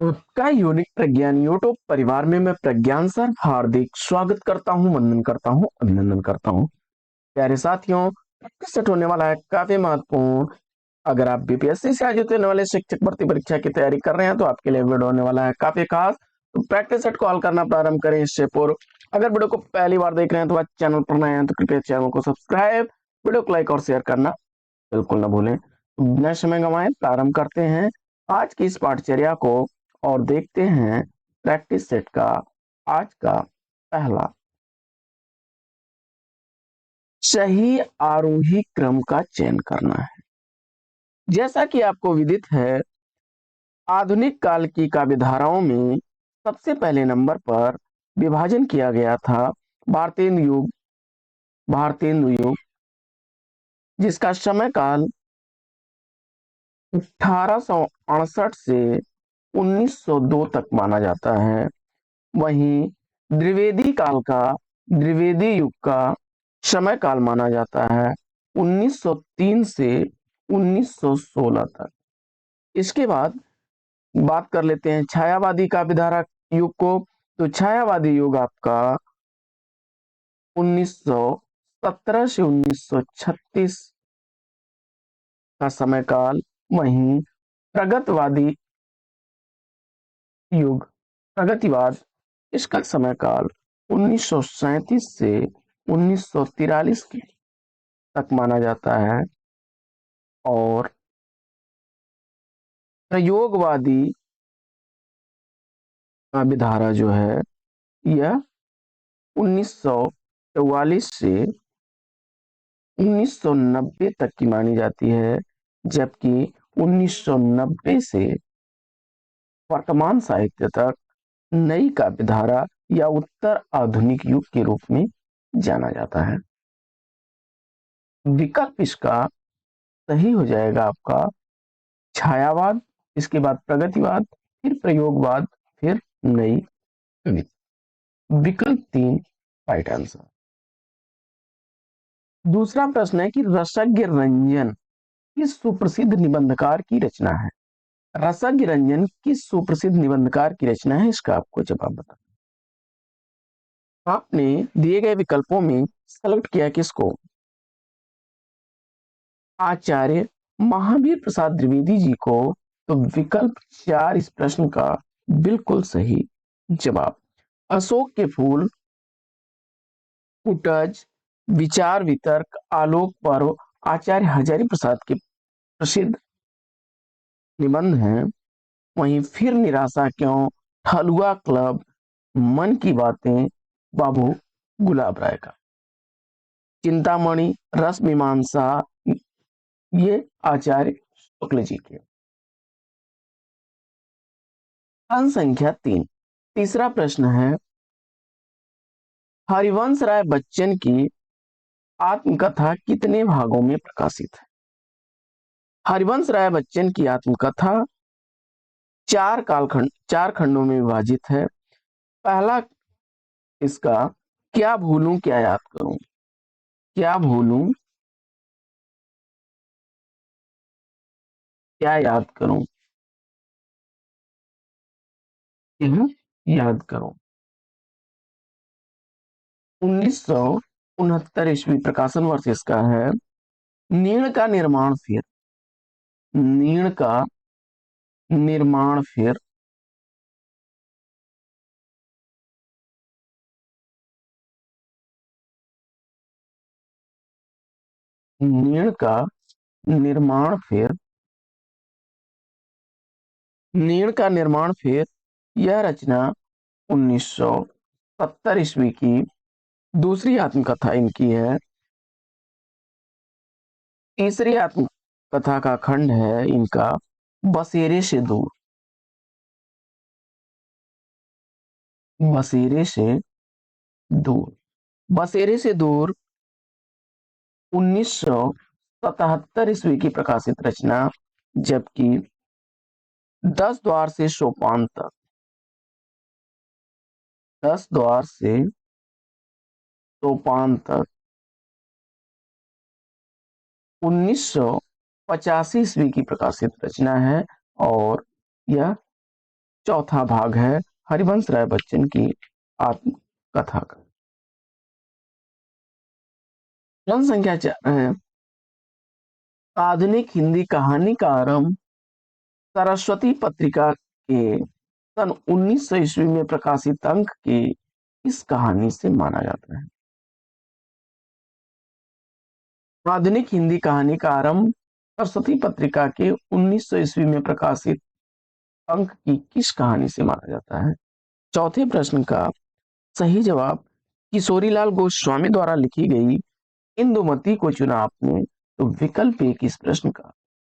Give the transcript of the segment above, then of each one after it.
आपका यूनिक प्रज्ञान यूट्यूब परिवार में मैं प्रज्ञान सर हार्दिक स्वागत करता हूं, वंदन करता हूं, अभिनंदन करता हूं। प्यारे साथियों, आपके सेट होने वाला है काफी महत्वपूर्ण। अगर आप बीपीएससी से आयोजित होने वाले शिक्षक भर्ती परीक्षा की तैयारी कर रहे हैं तो आपके लिए वीडियो होने वाला है काफी खास। तो प्रैक्टिस सेट कॉल करना प्रारंभ करें इससे पूर्व। अगर वीडियो को पहली बार देख रहे हैं तो आज चैनल पर नए हैं तो कृपया चैनल को सब्सक्राइब, वीडियो को लाइक और शेयर करना बिल्कुल ना भूलें। तो बिना समय गंवाए प्रारंभ करते हैं आज की इस पाठचर्या को और देखते हैं प्रैक्टिस सेट का आज का पहला। सही आरोही क्रम का चयन करना है। जैसा कि आपको विदित है, आधुनिक काल की काव्य धाराओं में सबसे पहले नंबर पर विभाजन किया गया था भारतेंदु युग, जिसका समय काल 1868 से 1902 तक माना जाता है। वहीं द्विवेदी युग का समय काल माना जाता है 1903 से 1916 तक। इसके बाद बात कर लेते हैं छायावादी का विधारा युग को। तो छायावादी युग आपका 1917 से 1936 का समय काल। वहीं प्रगतवादी युग, प्रगतिवाद, इसका समय काल 1937 से 1943 तक माना जाता है। और प्रयोगवादी विधारा जो है यह 1944 से 1990 तक की मानी जाती है, जबकि 1990 से वर्तमान साहित्य तक नई काव्य धारा या उत्तर आधुनिक युग के रूप में जाना जाता है। विकल्प इसका सही हो जाएगा आपका छायावाद, इसके बाद प्रगतिवाद, फिर प्रयोगवाद, फिर नई कविता। विकल्प 3 राइट आंसर। दूसरा प्रश्न है कि रसज्ञ रंजन किस सुप्रसिद्ध निबंधकार की रचना है। रसज्ञ रंजन किस सुप्रसिद्ध निबंधकार की रचना है, इसका आपको जवाब बताना। आपने दिए गए विकल्पों में सेलेक्ट किया किसको? आचार्य महावीर प्रसाद द्विवेदी जी को। तो विकल्प 4 इस प्रश्न का बिल्कुल सही जवाब। अशोक के फूल, कुटज, विचार वितर्क, आलोक पर्व आचार्य हजारी प्रसाद के प्रसिद्ध निबंध हैं। वहीं फिर निराशा क्यों, हलवा क्लब, मन की बातें बाबू गुलाब राय का। चिंतामणि, रस मीमांसा, ये आचार्य शुक्ल जी के। प्रश्न संख्या 3, तीसरा प्रश्न है हरिवंश राय बच्चन की आत्मकथा कितने भागों में प्रकाशित है? हरिवंश राय बच्चन की आत्मकथा चार खंडों में विभाजित है। पहला इसका क्या भूलूं क्या याद करूं, क्या भूलूं क्या याद करूं, क्या याद करूं। 1969 ईस्वी प्रकाशन वर्ष इसका है। नीण का निर्माण फिर, नीण का निर्माण फिर, नीण का निर्माण फिर, नीण का निर्माण फिर, यह रचना 1970 ईस्वी की दूसरी आत्मकथा इनकी है। तीसरी आत्मकथा का खंड है इनका बसेरे से दूर, बसेरे से दूर, बसेरे से दूर 1977 ईस्वी की प्रकाशित रचना। जबकि 10 द्वार से सोपान तक, 10 द्वार से सोपान तक 1985 ईस्वी की प्रकाशित रचना है। और यह चौथा भाग है हरिवंश राय बच्चन की आत्मकथा का। प्रश्न संख्या 4 है, आधुनिक हिंदी कहानी का आरंभ सरस्वती पत्रिका के सन 1900 ईस्वी में प्रकाशित अंक की इस कहानी से माना जाता है। आधुनिक हिंदी कहानी का आरंभ सरस्वती पत्रिका के 1900 ईस्वी में प्रकाशित अंक की किस कहानी से माना जाता है? चौथे प्रश्न का सही जवाब किशोरीलाल गोस्वामी द्वारा लिखी गई इंदुमती को चुना आपने, तो विकल्प एक इस प्रश्न का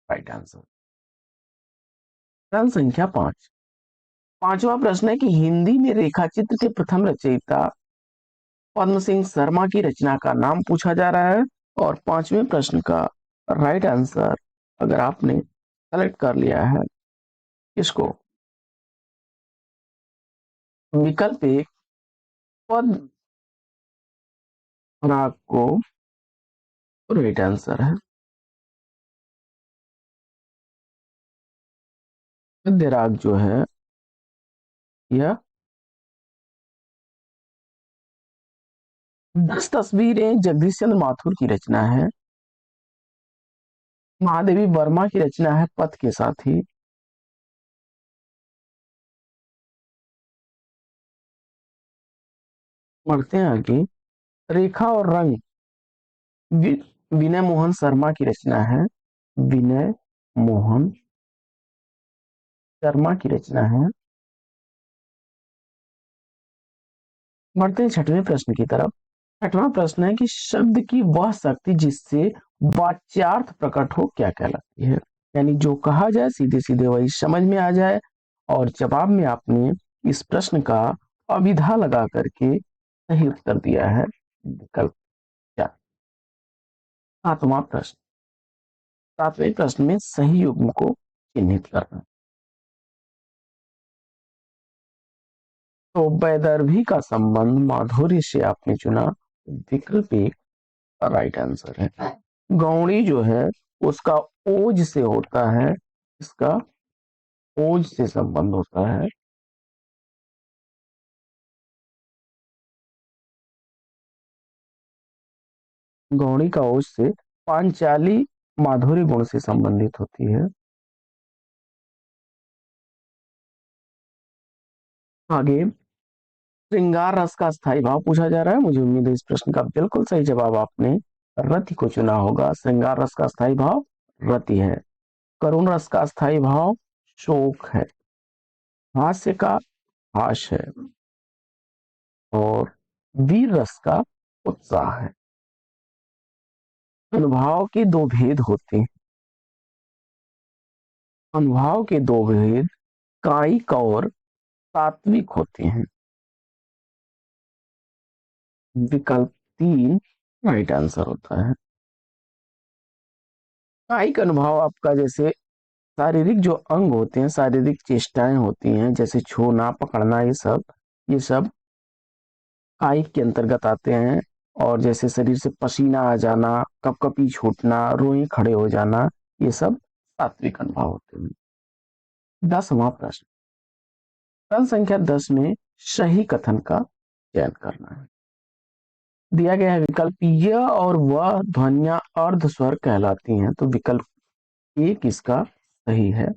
राइट आंसर। प्रश्न संख्या 5, पांचवा प्रश्न है कि हिंदी में रेखा चित्र के प्रथम रचयिता पद्म सिंह शर्मा की रचना का नाम पूछा जा रहा है। और पांचवें प्रश्न का राइट आंसर अगर आपने सेलेक्ट कर लिया है इसको, विकल्प एक पद्म राग को राइट आंसर है। गद्य राग जो है यह 10 तस्वीरें जगदीश चंद्र माथुर की रचना है। महादेवी वर्मा की रचना है पथ के साथी। बढ़ते हैं आगे, रेखा और रंग विनय मोहन शर्मा की रचना है। विनय मोहन शर्मा की रचना है। बढ़ते हैं छठवें प्रश्न की तरफ। छठवां प्रश्न है कि शब्द की वह शक्ति जिससे वाच्यार्थ प्रकट हो क्या कहलाती है? यानी जो कहा जाए सीधे सीधे वही समझ में आ जाए। और जवाब में आपने इस प्रश्न का अविधा लगा करके सही उत्तर दिया है, विकल्प क्या? सातवां प्रश्न, सातवें प्रश्न में सही युग्म को चिन्हित करना। तो वैदर्भी का संबंध माधुर्य से आपने चुना, विकल्प एक राइट आंसर है। गौड़ी जो है उसका ओज से होता है, इसका ओज से संबंध होता है। गौड़ी का ओज से पांचाली माधुर्य गुण से संबंधित होती है। आगे श्रृंगार रस का स्थायी भाव पूछा जा रहा है। मुझे उम्मीद है इस प्रश्न का बिल्कुल सही जवाब आपने रति को चुना होगा। श्रृंगार रस का स्थायी भाव रति है। करुण रस का स्थायी भाव शोक है। हास्य का हास है। और वीर रस का उत्साह है। अनुभाव के दो भेद होते हैं। अनुभाव के दो भेद कायिक और सात्विक होते हैं। विकल्प 3 राइट आंसर होता है। कायिक अनुभाव आपका जैसे शारीरिक जो अंग होते हैं, शारीरिक चेष्टाएं होती हैं, जैसे छूना पकड़ना, ये सब कायिक के अंतर्गत आते हैं। और जैसे शरीर से पसीना आ जाना, कपकपी छूटना, रोए खड़े हो जाना, ये सब सात्विक अनुभव होते हैं। 10वां प्रश्न, प्रश्न संख्या 10 में सही कथन का चयन करना है। दिया गया है विकल्प यह और वह ध्वनियां अर्ध स्वर कहलाती हैं, तो विकल्प एक इसका सही है।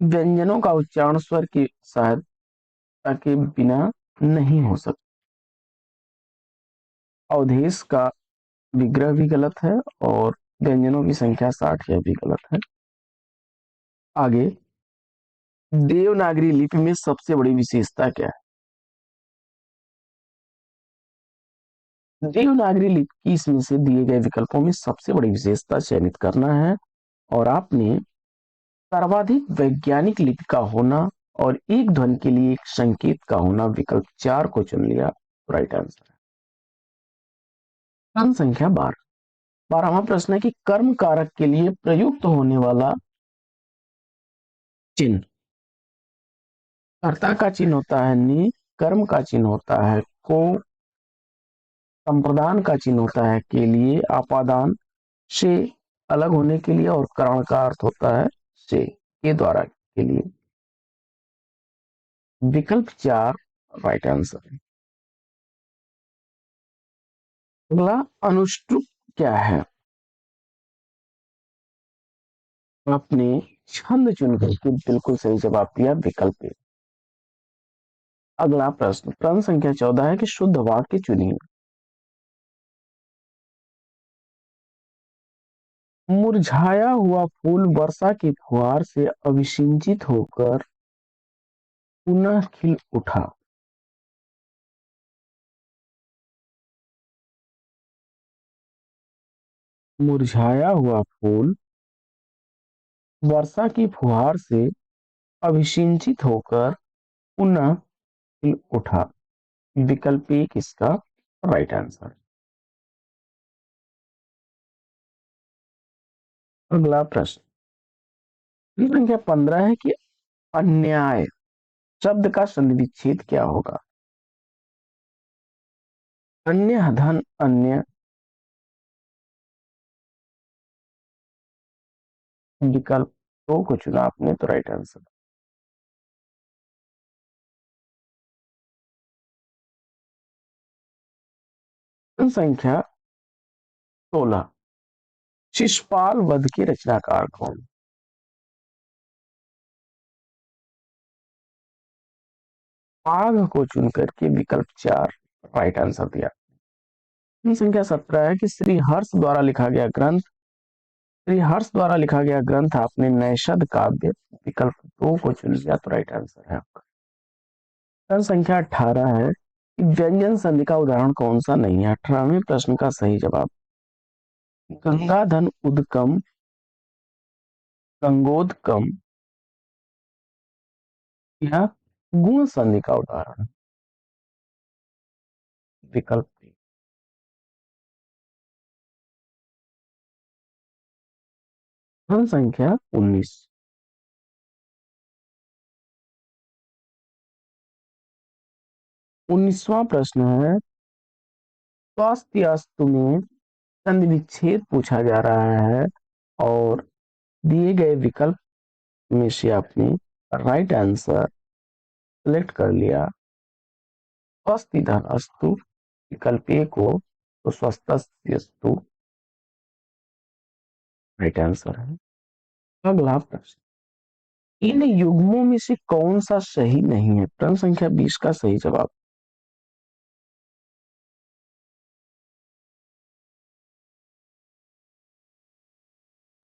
व्यंजनों का उच्चारण स्वर की सहायता के बिना नहीं हो सकता। अवधेश का विग्रह भी गलत है और व्यंजनों की संख्या 60 यह भी गलत है। आगे, देवनागरी लिपि में सबसे बड़ी विशेषता क्या है? देवनागरी लिपि की इसमें से दिए गए विकल्पों में सबसे बड़ी विशेषता चयनित करना है। और आपने सर्वाधिक वैज्ञानिक लिपि का होना और एक ध्वनि के लिए एक संकेत का होना, विकल्प 4 को चुन लिया, राइट आंसर है। प्रश्न संख्या 12वां प्रश्न है कि कर्म कारक के लिए प्रयुक्त होने वाला चिन्ह, कर्ता का चिन्ह होता है नि, कर्म का चिन्ह होता है को, संप्रदान का चिन्ह होता है के लिए, आपादान से अलग होने के लिए, और करण का अर्थ होता है से। के द्वारा के लिए विकल्प 4 राइट आंसर है। अगला अनुष्टुप क्या है? आपने छंद चुन करके बिल्कुल सही जवाब दिया विकल्प ए। अगला प्रश्न संख्या 14 है कि शुद्ध वाक्य चुनिए। मुरझाया हुआ फूल वर्षा की फुहार से अभिसिंचित होकर पुनः खिल उठा। मुरझाया हुआ फूल वर्षा की फुहार से अभिसिंचित होकर पुनः खिल उठा। विकल्प एक इसका राइट आंसर। अगला प्रश्न संख्या 15 है कि अन्याय शब्द का संधि विच्छेद क्या होगा? अन्य धन अन्य। विकल्प दो को चुना आपने तो राइट आंसर। संख्या 16 शिशुपाल वध के रचनाकार कौन? आग को चुनकर के विकल्प 4 राइट आंसर दिया। संख्या 17 है कि श्री हर्ष द्वारा लिखा गया ग्रंथ आपने नैषध काव्य। विकल्प 2 को चुन लिया तो राइट आंसर है आपका। संख्या 18 है कि व्यंजन संधि का उदाहरण कौन सा नहीं है? 18वें प्रश्न का सही जवाब गंगाधन उदकम गंगोदकम यह गुण संधि का उदाहरण। विकल्प संख्या 19 19वां प्रश्न है स्वास्थ्य अस्तु में संधि विच्छेद पूछा जा रहा है और दिए गए विकल्प में से आपने राइट आंसर सेलेक्ट कर लिया। स्वस्ति धन अस्तु विकल्प ए को तो स्वस्थस्तु राइट आंसर है। अगला प्रश्न इन युग्मों में से कौन सा सही नहीं है? प्रश्न संख्या 20 का सही जवाब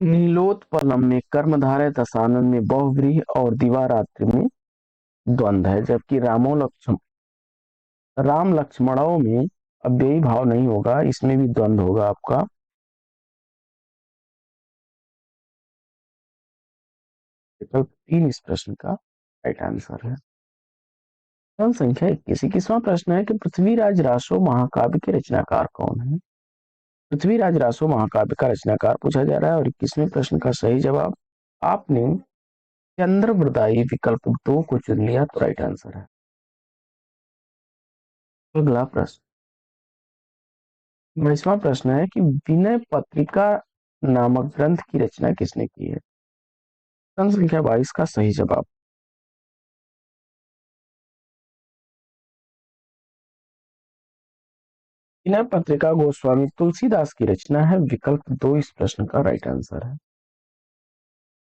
नीलोत्पलम में कर्मधारय दशानन में बहुव्रीहि और दिवारात्र में द्वंद्व है, जबकि राम लक्ष्मणों में अव्ययी भाव नहीं होगा, इसमें भी द्वंद्व होगा आपका। विकल्प 3 इस प्रश्न का राइट आंसर है। प्रश्न संख्या 21वां प्रश्न है कि पृथ्वीराज रासो महाकाव्य के रचनाकार कौन है? पृथ्वीराज रासो महाकाव्य का रचनाकार पूछा जा रहा है और 21वें प्रश्न का सही जवाब आपने चंद्रवृदाई विकल्प 2 को चुन लिया तो राइट आंसर है। अगला प्रश्न 22वां प्रश्न है कि विनय पत्रिका नामक ग्रंथ की रचना किसने की है? प्रश्न संख्या 22 का सही जवाब विनय पत्रिका गोस्वामी तुलसीदास की रचना है। विकल्प 2 इस प्रश्न का राइट आंसर है।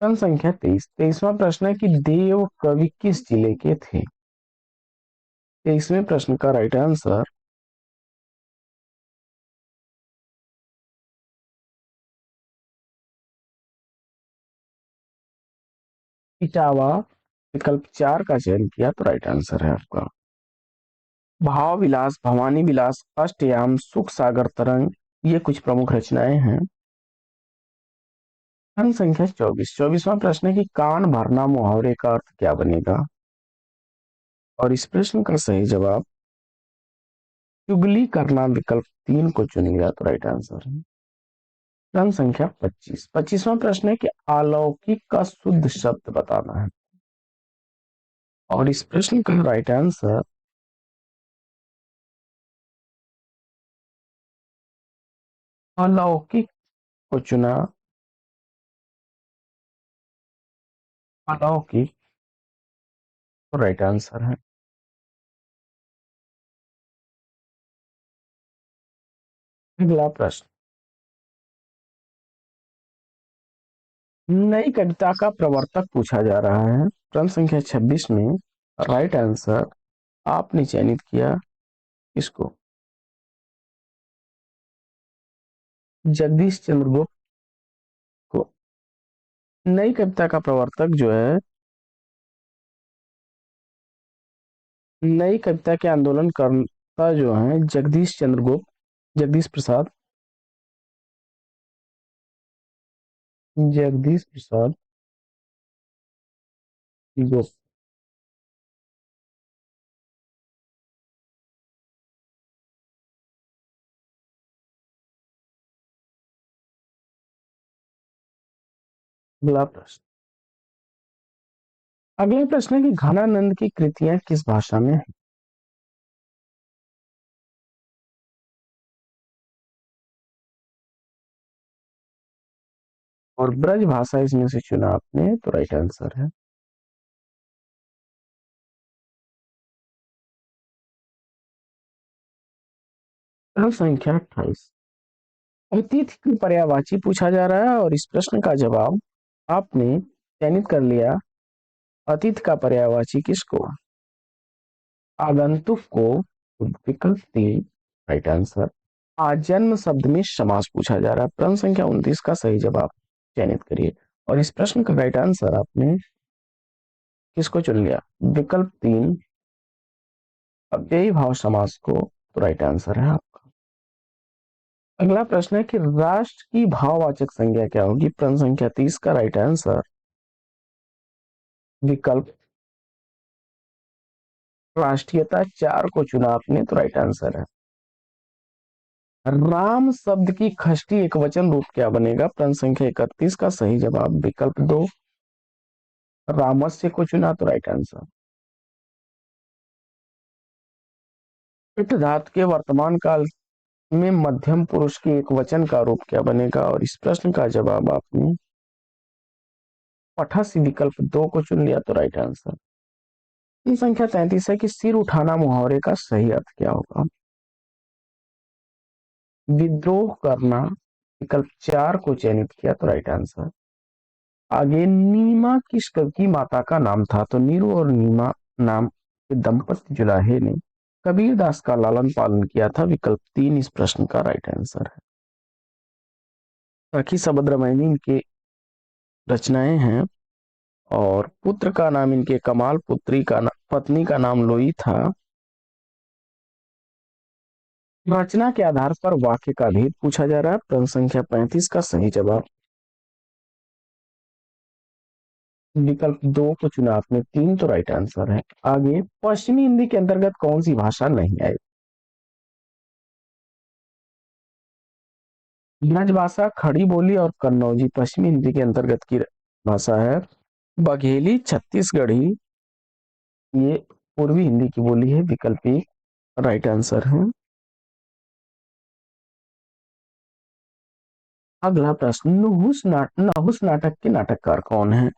प्रश्न संख्या 23वां प्रश्न है कि देव कवि किस जिले के थे? 23वें प्रश्न का राइट आंसर इटावा विकल्प 4 का चयन किया तो राइट आंसर है आपका। भाव विलास भवानी विलास अष्टयाम सुख सागर तरंग ये कुछ प्रमुख रचनाएं हैं। प्रश्न संख्या 24वां प्रश्न है कि कान भरना मुहावरे का अर्थ क्या बनेगा? और इस प्रश्न का सही जवाब चुगली करना विकल्प 3 को चुन लिया तो राइट आंसर है। प्रश्न संख्या 25वां प्रश्न है कि अलौकिक का शुद्ध शब्द बताना है और इस प्रश्न का राइट आंसर अलौकिक को चुना माताओं की तो राइट आंसर है। अगला प्रश्न, नई कविता का प्रवर्तक पूछा जा रहा है। प्रश्न संख्या 26 में राइट आंसर आपने चयनित किया इसको, जगदीश चंद्र बोस को। नई कविता का प्रवर्तक जो है, नई कविता के आंदोलन करता जो है जगदीश चंद्र गुप्त, जगदीश प्रसाद, जगदीश प्रसाद गुप्त। अगला प्रश्न, अगला प्रश्न है कि घनानंद की कृतियां किस भाषा में है? और ब्रज भाषा इसमें से चुना आपने तो राइट आंसर है। प्रश्न संख्या 28, अतिथि की पर्यायवाची पूछा जा रहा है और इस प्रश्न का जवाब आपने चयनित कर लिया। अतिथि का पर्यायवाची किसको? आगंतुक को। विकल्प 3 राइट आंसर। आजन्म शब्द में समास पूछा जा रहा है। प्रश्न संख्या 29 का सही जवाब चयनित करिए और इस प्रश्न का राइट आंसर आपने किसको चुन लिया? विकल्प 3 अव्ययी भाव समास को तो राइट आंसर है आपका। अगला प्रश्न है कि राष्ट्र की भाववाचक संज्ञा क्या होगी? प्रश्न संख्या 30 का राइट आंसर विकल्प राष्ट्रीयता 4 को चुना आपने तो राइट आंसर है। राम शब्द की खष्टी एक वचन रूप क्या बनेगा? प्रश्न संख्या 31 का सही जवाब विकल्प 2 रामस्य को चुना तो राइट आंसर। पिठ धातु के वर्तमान काल में मध्यम पुरुष के एक वचन का रूप क्या बनेगा? और इस प्रश्न का जवाब आपने पठस्य विकल्प 2 को चुन लिया तो राइट आंसर। संख्या 33 है कि सिर उठाना मुहावरे का सही अर्थ क्या होगा? विद्रोह करना, विकल्प 4 को चयनित किया तो राइट आंसर। आगे, नीमा किस कवि की माता का नाम था? तो नीरू और नीमा नाम के दंपति जुलाहे ने कबीर दास का लालन पालन किया था। विकल्प 3 इस प्रश्न का राइट आंसर है। सखी समुद्रमैनी इनके रचनाएं हैं और पुत्र का नाम इनके कमाल, पुत्री का पत्नी का नाम लोई था। रचना के आधार पर वाक्य का भेद पूछा जा रहा है। प्रश्न संख्या 35 का सही जवाब विकल्प 2 को चुना आपने, 3 तो राइट आंसर है। आगे, पश्चिमी हिंदी के अंतर्गत कौन सी भाषा नहीं आई? ब्रजभाषा, खड़ी बोली और कन्नौजी पश्चिमी हिंदी के अंतर्गत की भाषा है। बघेली, छत्तीसगढ़ी ये पूर्वी हिंदी की बोली है। विकल्प 1 राइट आंसर है। अगला प्रश्न, नहुस नाटक के नाटककार कौन है?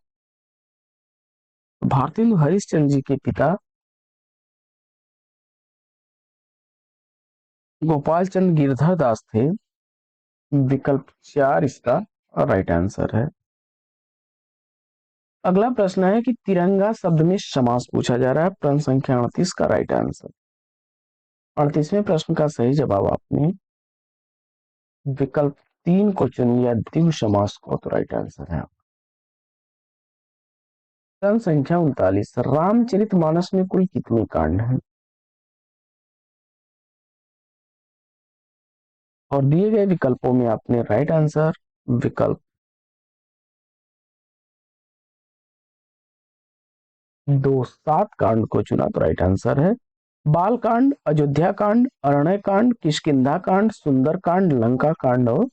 भारतेंदु हरिश्चंद्र जी के पिता गोपाल चंद्र गिरधर दास थे। विकल्प 4 इसका राइट आंसर है। अगला प्रश्न है कि तिरंगा शब्द में समास पूछा जा रहा है। प्रश्न संख्या 38 का राइट आंसर। 38वें प्रश्न का सही जवाब आपने विकल्प 3 को चुन लिया, द्विगु समास को तो राइट आंसर है। प्रश्न संख्या 39, रामचरितमानस में कुल कितने कांड हैं? और दिए गए विकल्पों में आपने राइट आंसर विकल्प 2 7 कांड को चुना तो राइट आंसर है। बाल कांड, अयोध्या कांड, अरण्य कांड, किष्किंधा कांड, सुंदर कांड, लंका कांड और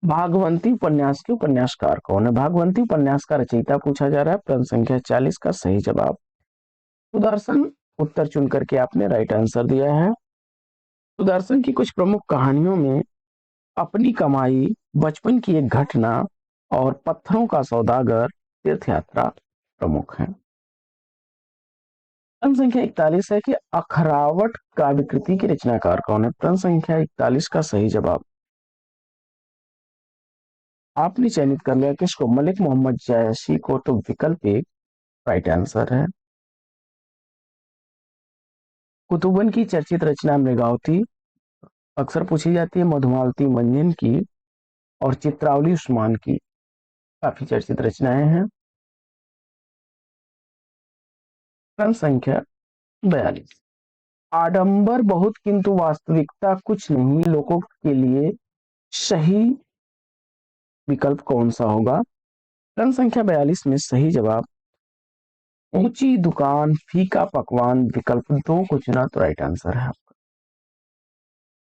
भागवंती उपन्यास के उपन्यासकार कौन है? भागवंती उपन्यास का रचयिता पूछा जा रहा है। प्रश्न संख्या 40 का सही जवाब सुदर्शन उत्तर चुन करके आपने राइट आंसर दिया है। सुदर्शन की कुछ प्रमुख कहानियों में अपनी कमाई, बचपन की एक घटना, और पत्थरों का सौदागर तीर्थ यात्रा प्रमुख है। प्रश्न संख्या 41 है कि अखरावट काव्य कृति के रचनाकार कौन है। प्रश्न संख्या 41 का सही जवाब आपने चयनित कर लिया किसको, मलिक मोहम्मद जैसी को, तो विकल्प एक राइट आंसर है। कुतुबन की चर्चित रचना मृगावती अक्सर पूछी जाती है, मधुमालती मंजन की और चित्रावली उस्मान की काफी चर्चित रचनाएं हैं। प्रश्न संख्या 42, आडंबर बहुत किंतु वास्तविकता कुछ नहीं, लोगों के लिए सही विकल्प कौन सा होगा। प्रश्न संख्या 42 में सही जवाब ऊंची दुकान फीका पकवान विकल्प दो को चुना तो राइट आंसर है।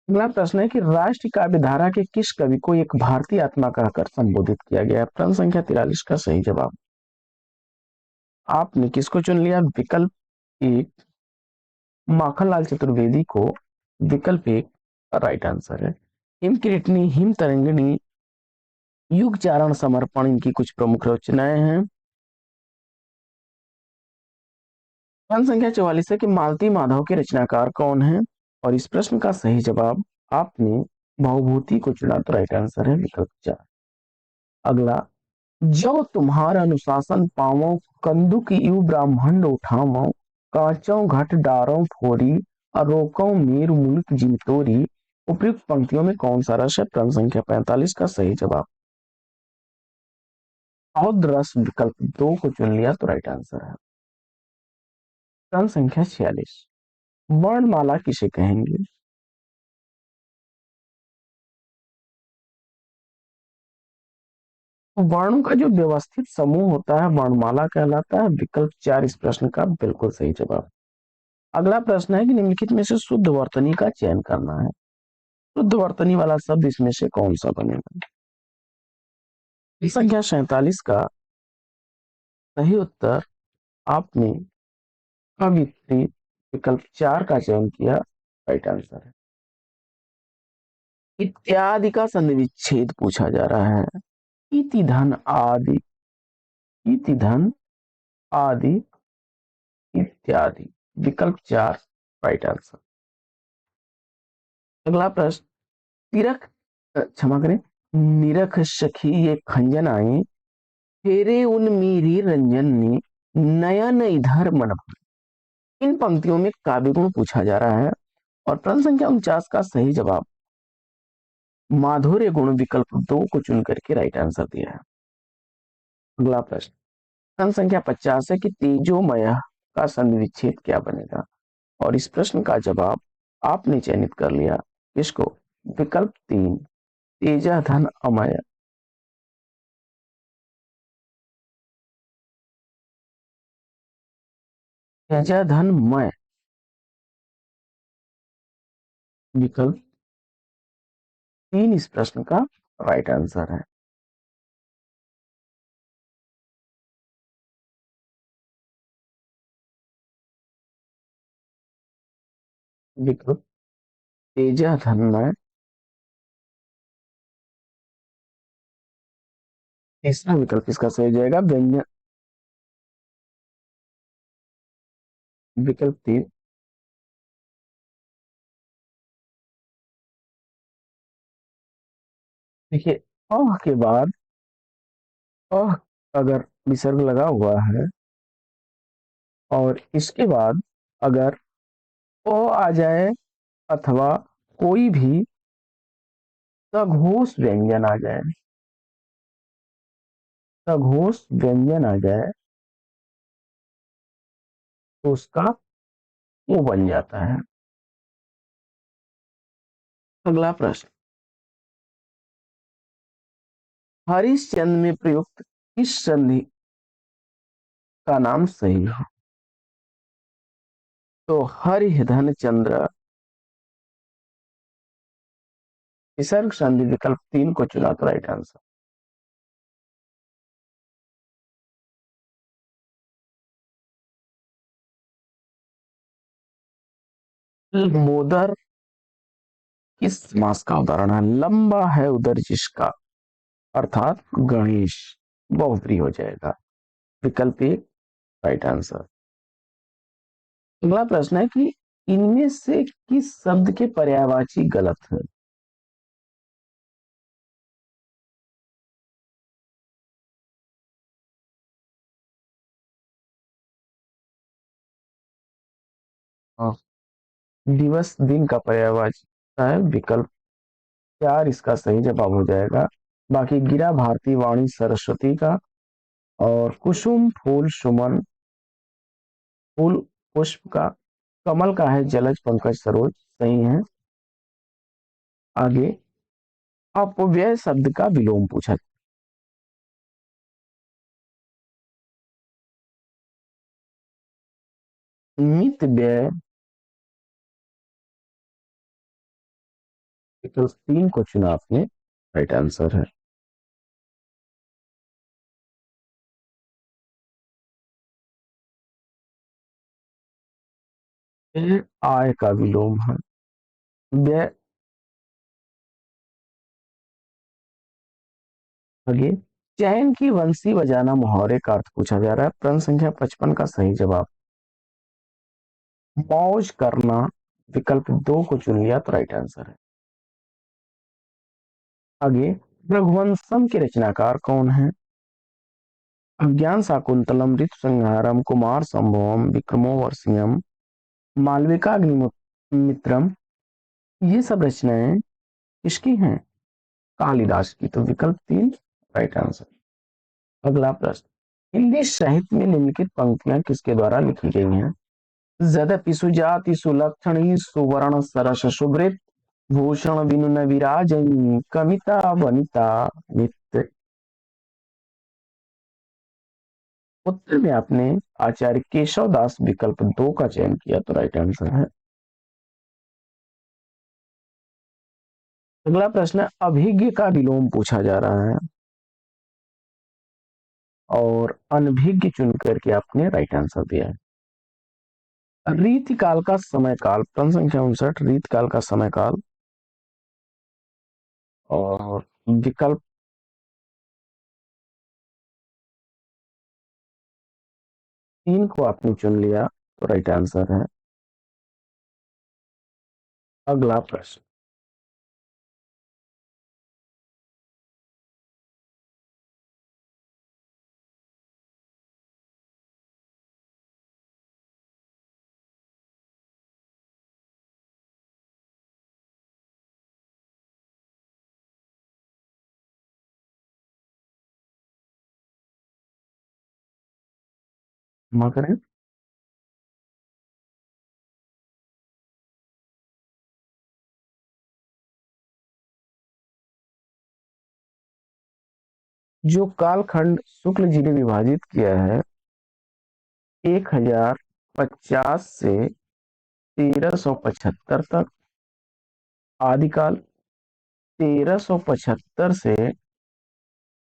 अगला प्रश्न है कि राष्ट्र काव्य धारा के किस कवि को एक भारतीय आत्मा कहकर संबोधित किया गया है। प्रश्न संख्या 43 का सही जवाब आपने किसको चुन लिया, विकल्प एक माखनलाल चतुर्वेदी को, विकल्प एक राइट आंसर है। हिम किरीटनी, हिम तरंगिणी, युग चारण, समर्पण इनकी कुछ प्रमुख रचनाएं हैं। प्रश्न संख्या 44 है कि मालती माधव के रचनाकार कौन है, और इस प्रश्न का सही जवाब आपने भवभूति को चुना तो राइट आंसर है, विकल्प 4। अगला, जो तुम्हारा अनुशासन पावो, कंदुक यू ब्राह्मण उठावो, कांचों घट डारों फोरी, अरोकों मीर मुल्क जिम तोरी, उपयुक्त पंक्तियों में कौन सा रस है। प्रश्न संख्या 45 का सही जवाब औद रस विकल्प दो को चुन लिया तो राइट आंसर है। प्रश्न संख्या 46, वर्णमाला किसे कहेंगे। वर्णों का जो व्यवस्थित समूह होता है वर्णमाला कहलाता है, विकल्प 4 इस प्रश्न का बिल्कुल सही जवाब। अगला प्रश्न है कि निम्नलिखित में से शुद्ध वर्तनी का चयन करना है। शुद्ध वर्तनी वाला शब्द इसमें से कौन सा बनेगा। संख्या 47 का सही उत्तर आपने कवित्री विकल्प 4 का चयन किया, राइट आंसर है। इत्यादि का संधि विच्छेद पूछा जा रहा है। इति धन आदि, इति धन आदि इत्यादि विकल्प 4 राइट आंसर। अगला प्रश्न, तिरक क्षमा करें, निरख सखी ये खंजन आई, फेरे उन मीरी रंजनी, नयन इधर मन। इन पंक्तियों में काव्य गुण पूछा जा रहा है, और प्रश्न संख्या 49 का सही जवाब माधुर्य गुण विकल्प दो को चुन करके राइट आंसर दिया है। अगला प्रश्न, प्रश्न संख्या 50 है कि तेजोमय का संधि विच्छेद क्या बनेगा, और इस प्रश्न का जवाब आपने चयनित कर लिया किसको, विकल्प 3 तेजा धन अमय। तेजा धन मय विकल्प 3 इस प्रश्न का राइट आंसर है। विकल्प तेजा धन मय तीसरा विकल्प इसका सही हो जाएगा, व्यंजन विकल्प 3। देखिए अ के बाद अ अगर विसर्ग लगा हुआ है और इसके बाद अगर ओ आ जाए अथवा कोई भी सघोष व्यंजन आ जाए, सघोष व्यंजन आ जाए तो उसका वो बन जाता है। अगला प्रश्न, हरिश्चंद्र में प्रयुक्त किस संधि का नाम सही है। तो हरिधन चंद्र विसर्ग संधि विकल्प 3 को चुना तो राइट आंसर। मोदर किस मास का उदाहरण है, लंबा है उदर जिसका, अर्थात गणेश, बहुव्रीहि हो जाएगा। विकल्प एक राइट आंसर। अगला प्रश्न है कि इनमें से किस शब्द के पर्यायवाची गलत है? हाँ, दिवस दिन का पर्यायवाची है। विकल्प चार इसका सही जवाब हो जाएगा। बाकी गिरा भारती वाणी सरस्वती का, और कुसुम फूल सुमन फूल पुष्प का, कमल का है जलज पंकज सरोज, सही है। आगे अपव्यय शब्द का विलोम पूछा। मित व्यय, विकल्प तीन को चुना आपने, राइट आंसर है। व्यय आय का विलोम है। व्यय। आगे चैन की बंसी बजाना मुहावरे का अर्थ पूछा जा रहा है। प्रश्न संख्या 55 का सही जवाब मौज करना, विकल्प दो को चुन लिया तो राइट आंसर है। आगे रघुवंशम के रचनाकार कौन है? अज्ञान शाकुंतलम, ऋतु संहारम, कुमार संभवम, विक्रमो वर्षियम, मालविका अग्निमित्रम, ये सब रचनाएं किसकी हैं? कालिदास की, तो विकल्प तीन राइट आंसर। अगला प्रश्न, हिंदी साहित्य में निम्नलिखित पंक्तियां किसके द्वारा लिखी गई हैं? यद्यपि सुजाति सुलक्षणी सुवर्ण सरस सुभृत भूषण विनु न विराजनी कविता वनिता नित्य। उत्तर में आपने आचार्य केशव दास विकल्प दो का चयन किया तो राइट आंसर है। अगला प्रश्न है, अभिज्ञ का विलोम पूछा जा रहा है और अनभिज्ञ चुन करके आपने राइट आंसर दिया है। रीतिकाल का समय काल, प्रश्न संख्या 59, रीतिकाल का समय काल, और विकल्प तीन को आपने चुन लिया तो राइट आंसर है। अगला प्रश्न, क्षमा करें। जो कालखंड शुक्ल जी ने विभाजित किया है 1050 से 1375 तक, आदिकाल 1375 से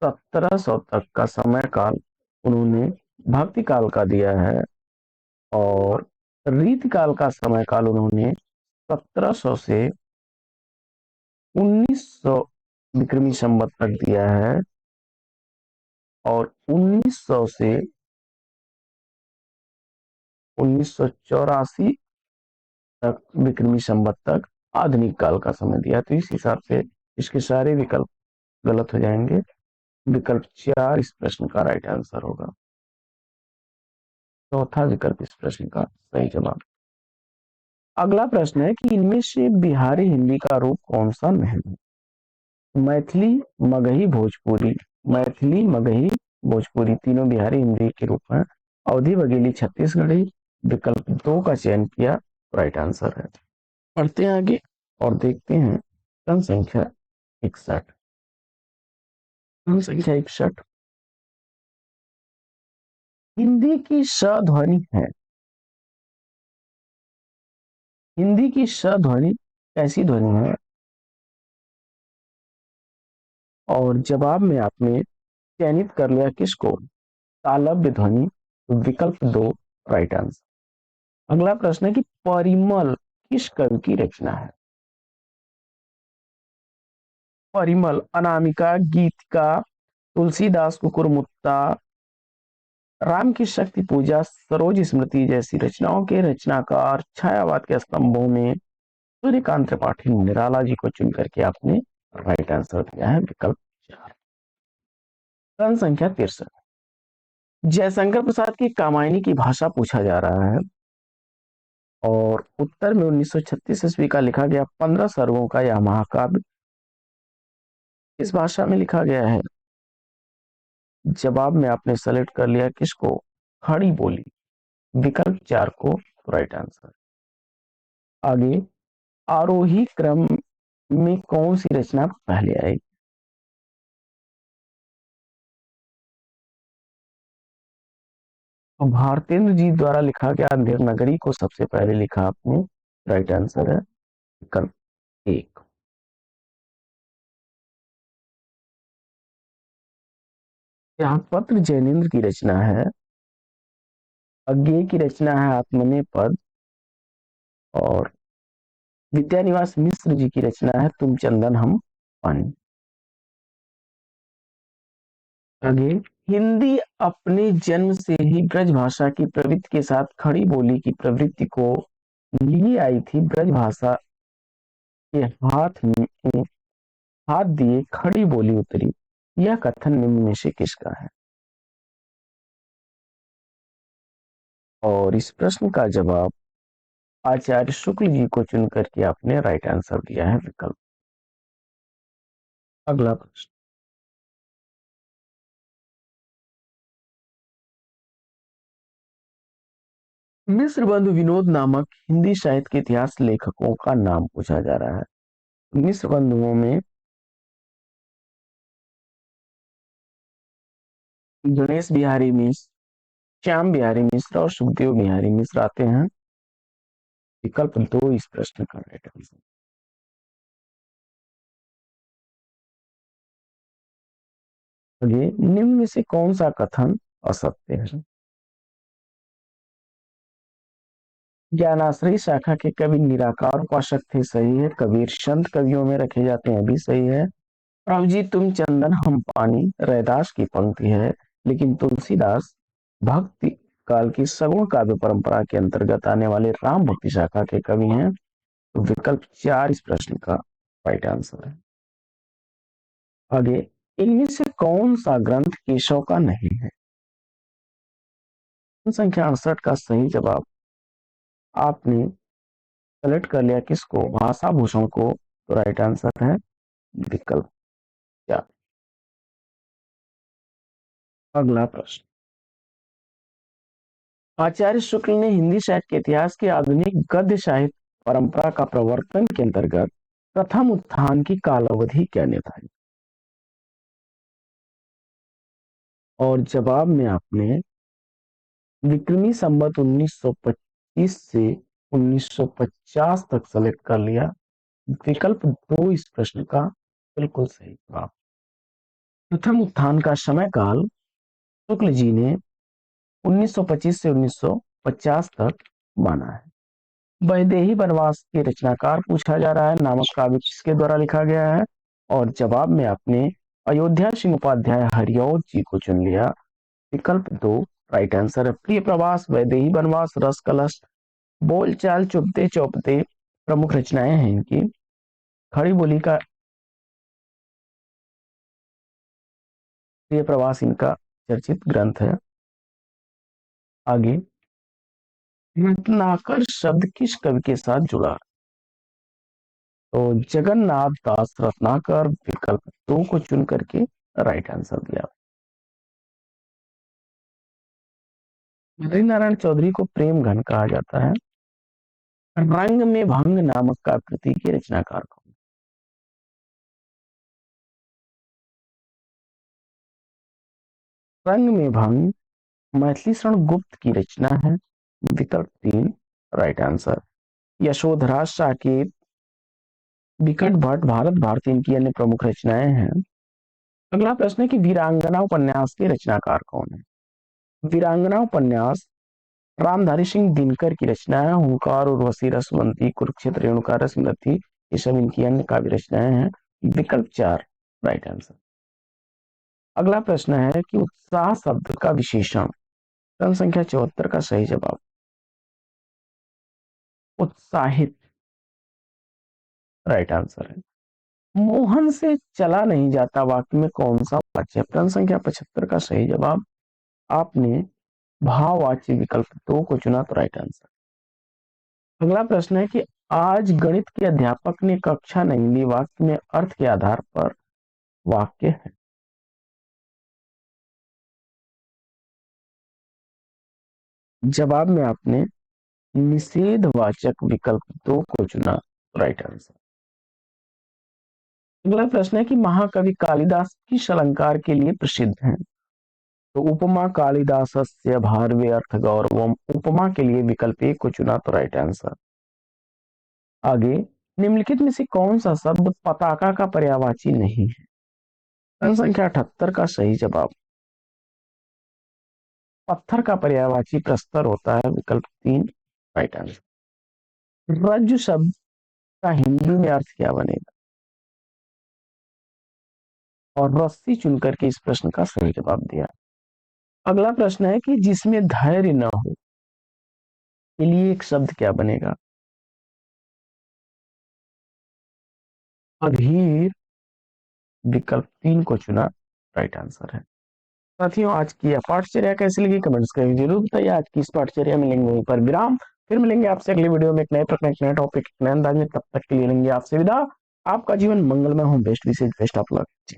1700 तक का समय काल उन्होंने भक्ति काल का दिया है, और रीति काल का समय काल उन्होंने 1700 से 1900 विक्रमी संवत तक दिया है, और 1900 से 1984 तक विक्रमी संवत तक आधुनिक काल का समय दिया। तो इस हिसाब से इसके सारे विकल्प गलत हो जाएंगे। विकल्प चार इस प्रश्न का राइट आंसर होगा। चौथा विकल्प इस प्रश्न का सही जवाब। अगला प्रश्न है कि इनमें से बिहारी हिंदी का रूप कौन सा नहीं है? मैथिली, मगही, भोजपुरी। मैथिली, मगही, भोजपुरी तीनों बिहारी हिंदी के रूप हैं। अवधी बघेली छत्तीसगढ़ी, विकल्प दो का चयन किया, राइट आंसर है। पढ़ते हैं आगे और देखते हैं प्रश्न संख्या 61। प्रश्न संख्या 61, हिंदी की श ध्वनि है। हिंदी की श ध्वनि कैसी ध्वनि है? और जवाब में आपने चयनित कर लिया किसको? तालव्य ध्वनि, विकल्प दो राइट आंसर। अगला प्रश्न है कि परिमल किस कवि की रचना है? परिमल, अनामिका, गीतिका, तुलसीदास, कुकुरमुत्ता, राम की शक्ति पूजा, सरोज स्मृति जैसी रचनाओं के रचनाकार छायावाद के स्तंभों में सूर्यकांत त्रिपाठी निराला जी को चुन करके आपने राइट आंसर दिया है विकल्प 4। प्रश्न संख्या 63, जयशंकर प्रसाद की कामायनी की भाषा पूछा जा रहा है और उत्तर में 1936 ईस्वी का लिखा गया 15 सर्गों का यह महाकाव्य इस भाषा में लिखा गया है। जवाब में आपने सेलेक्ट कर लिया किसको, खड़ी बोली, विकल्प 4 को राइट आंसर। आगे, आरोही क्रम में कौन सी रचना पहले आई। तो भारतेंद्र जी द्वारा लिखा गया अंधेर नगरी को सबसे पहले लिखा आपने, राइट आंसर है विकल्प 1। यहाँ पत्र जैनेन्द्र की रचना है। अज्ञेय की रचना है आत्मनेय पद और विद्यानिवास मिश्र जी की रचना है तुम चंदन हम पानी। आगे, हिंदी अपने जन्म से ही ब्रज भाषा की प्रवृत्ति के साथ खड़ी बोली की प्रवृत्ति को लिए आई थी। ब्रज भाषा के हाथ दिए खड़ी बोली उतरी, यह कथन निम्न में से किसका है। और इस प्रश्न का जवाब आचार्य शुक्ल जी को चुन करके आपने राइट आंसर दिया है विकल्प। अगला प्रश्न, मिस्र बंधु विनोद नामक हिंदी साहित्य के इतिहास लेखकों का नाम पूछा जा रहा है। मिस्र बंधुओं में गणेश बिहारी मिश्र, श्याम बिहारी मिश्र और सुखदेव बिहारी मिश्र आते हैं। विकल्प 2 इस प्रश्न का राइट आंसर। आगे, निम्न में से कौन सा कथन असत्य है। ज्ञानाश्रयी शाखा के कवि निराकार उपासक थे, सही है। कबीर संत कवियों में रखे जाते हैं, भी सही है। प्रभु जी तुम चंदन हम पानी रैदास की पंक्ति है, लेकिन तुलसीदास भक्ति काल की सगुण काव्य परंपरा के अंतर्गत आने वाले राम भक्ति शाखा के कवि हैं। तो विकल्प 4 इस प्रश्न का राइट आंसर है। आगे, इनमें से कौन सा ग्रंथ केशव का नहीं है। संख्या 68 का सही जवाब आपने सेलेक्ट कर लिया किसको, भाषा भूषण को। तो राइट आंसर है विकल्प 4। अगला प्रश्न, आचार्य शुक्ल ने हिंदी साहित्य के इतिहास के आधुनिक गद्य साहित्य परंपरा का प्रवर्तन के अंतर्गत प्रथम उत्थान की कालावधि क्या निर्धारित। और जवाब में आपने विक्रमी संवत 1925 से 1950 तक सेलेक्ट कर लिया। विकल्प 2 इस प्रश्न का बिल्कुल सही जवाब। प्रथम उत्थान का समय काल शुक्ल जी ने 1925 से 1950 तक माना है। वैदेही वनवास के रचनाकार पूछा जा रहा है, नामक काव्य किसके द्वारा लिखा गया है। और जवाब में आपने अयोध्या सिंह उपाध्याय हरिऔध जी को चुन लिया। विकल्प 2 राइट आंसर है। प्रिय प्रवास, वैदेही वनवास, रस कलश, बोलचाल, चुपते चौपते प्रमुख रचनाएं हैं इनकी। खड़ी बोली का प्रिय प्रवास इनका चर्चित ग्रंथ है। आगे, रत्नाकर शब्द किस कवि के साथ जुड़ा। तो जगन्नाथ दास रत्नाकर विकल्प 2 को चुन करके राइट आंसर दिया। हरि नारायण चौधरी को प्रेम घन कहा जाता है। रंग में भंग नामक का कृति के रचनाकार कौन। रंग में भंग मैथिली शरण गुप्त की रचना है। विकल्प 3 राइट आंसर। यशोधरा, साकेत, विकट भट्ट, भारत भारती इनकी अन्य प्रमुख रचनाएं हैं। अगला प्रश्न है कि वीरांगना उपन्यास के रचनाकार कौन है। वीरांगना उपन्यास रामधारी सिंह दिनकर की रचना है। हुंकार, उर्वशी, रसवंती, कुरुक्षेत्र, रेणुका, रश्मिरथी, ये सब इनकी अन्य काव्य रचनाएं हैं। विकल्प 4 राइट आंसर। अगला प्रश्न है कि उत्साह शब्द का विशेषण। प्रश्न संख्या 74 का सही जवाब उत्साहित राइट आंसर है। मोहन से चला नहीं जाता वाक्य में कौन सा वाच्य है? प्रश्न संख्या 75 का सही जवाब आपने भाववाची विकल्प 2 को चुना तो राइट आंसर। अगला प्रश्न है कि आज गणित के अध्यापक ने कक्षा नहीं ली वाक्य में अर्थ के आधार पर वाक्य है। जवाब में आपने निषेधवाचक विकल्प 2 को चुना राइट आंसर। अगला प्रश्न है कि महाकवि कालिदास किस अलंकार के लिए प्रसिद्ध हैं? तो उपमा कालिदासस्य भारवे अर्थ गौरवम, उपमा के लिए विकल्प 1 को चुना तो राइट आंसर। आगे निम्नलिखित में से कौन सा शब्द पताका का पर्यायवाची नहीं है? प्रश्न संख्या 78 का सही जवाब पत्थर का पर्यायवाची प्रस्तर होता है, विकल्प 3 राइट आंसर। रज्जु शब्द का हिंदी में अर्थ क्या बनेगा? और रस्सी चुनकर के इस प्रश्न का सही जवाब दिया। अगला प्रश्न है कि जिसमें धैर्य न हो के लिए एक शब्द क्या बनेगा? अधीर, विकल्प 3 को चुना राइट आंसर है। साथियों आज की यह पाठचर्या कैसी लगी कमेंट्स करके जरूर बताइए। आज की इस पाठचर्या में लेंगे वहीं पर विराम, फिर मिलेंगे आपसे अगली वीडियो में एक नए प्रश्न, एक नए टॉपिक, एक नए अंदाज में। तब तक के लिए लेंगे आपसे विदा। आपका जीवन मंगलमय हो। बेस्ट विशेष बेस्ट ऑफ लक।